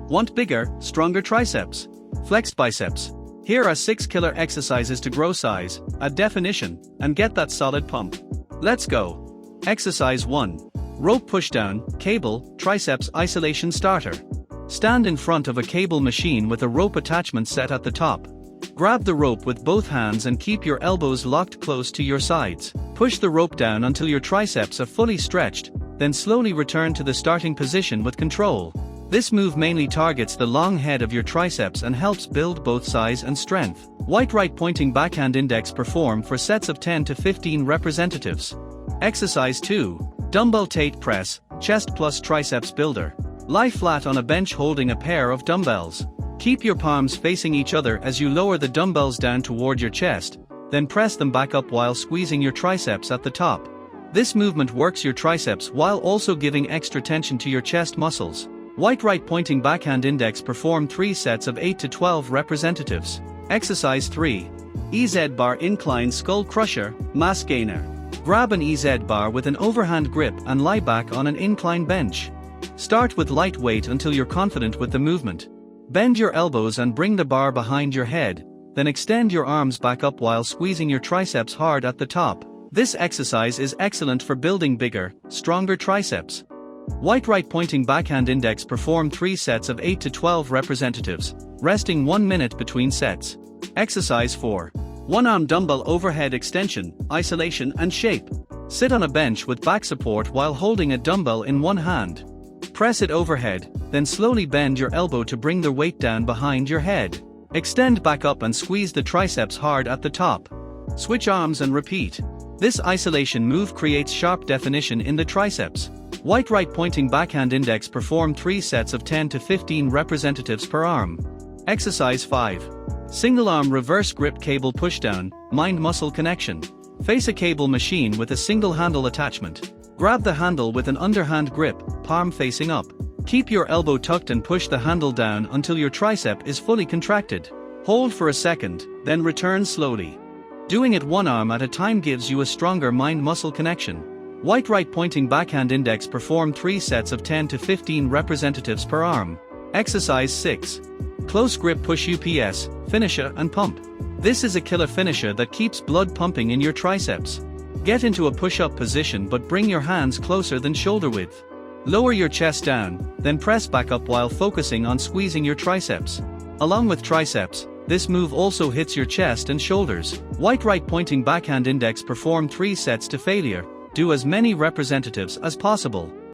Want bigger, stronger triceps? Flexed biceps. Here are 6 killer exercises to grow size, add definition, and get that solid pump. Let's go. Exercise 1. Rope pushdown, cable, triceps isolation starter. Stand in front of a cable machine with a rope attachment set at the top. Grab the rope with both hands and keep your elbows locked close to your sides. Push the rope down until your triceps are fully stretched, then slowly return to the starting position with control. This move mainly targets the long head of your triceps and helps build both size and strength. Right pointing backhand index perform for sets of 10 to 15 representatives. Exercise 2. Dumbbell Tate Press, chest plus triceps builder. Lie flat on a bench holding a pair of dumbbells. Keep your palms facing each other as you lower the dumbbells down toward your chest, then press them back up while squeezing your triceps at the top. This movement works your triceps while also giving extra tension to your chest muscles. Right pointing backhand index perform 3 sets of 8 to 12 representatives. Exercise 3. EZ bar incline skull crusher, mass gainer. Grab an EZ bar with an overhand grip and lie back on an incline bench. Start with light weight until you're confident with the movement. Bend your elbows and bring the bar behind your head, then extend your arms back up while squeezing your triceps hard at the top. This exercise is excellent for building bigger, stronger triceps. Right pointing backhand index perform 3 sets of 8 to 12 representatives, resting 1 minute between sets. Exercise 4. One-Arm Dumbbell Overhead Extension, isolation and shape. Sit on a bench with back support while holding a dumbbell in one hand. Press it overhead, then slowly bend your elbow to bring the weight down behind your head. Extend back up and squeeze the triceps hard at the top. Switch arms and repeat. This isolation move creates sharp definition in the triceps. Right pointing backhand index perform 3 sets of 10 to 15 representatives per arm. Exercise 5. Single-Arm Reverse Cable Pushdown, mind-muscle connection. Face a cable machine with a single handle attachment. Grab the handle with an underhand grip, palm facing up. Keep your elbow tucked and push the handle down until your tricep is fully contracted. Hold for a second, then return slowly. Doing it one arm at a time gives you a stronger mind-muscle connection. Right pointing backhand index perform 3 sets of 10 to 15 representatives per arm. Exercise 6. Close grip push UPS, finisher and pump. This is a killer finisher that keeps blood pumping in your triceps. Get into a push-up position but bring your hands closer than shoulder width. Lower your chest down, then press back up while focusing on squeezing your triceps. Along with triceps, this move also hits your chest and shoulders. Right pointing backhand index perform 3 sets to failure. Do as many representatives as possible.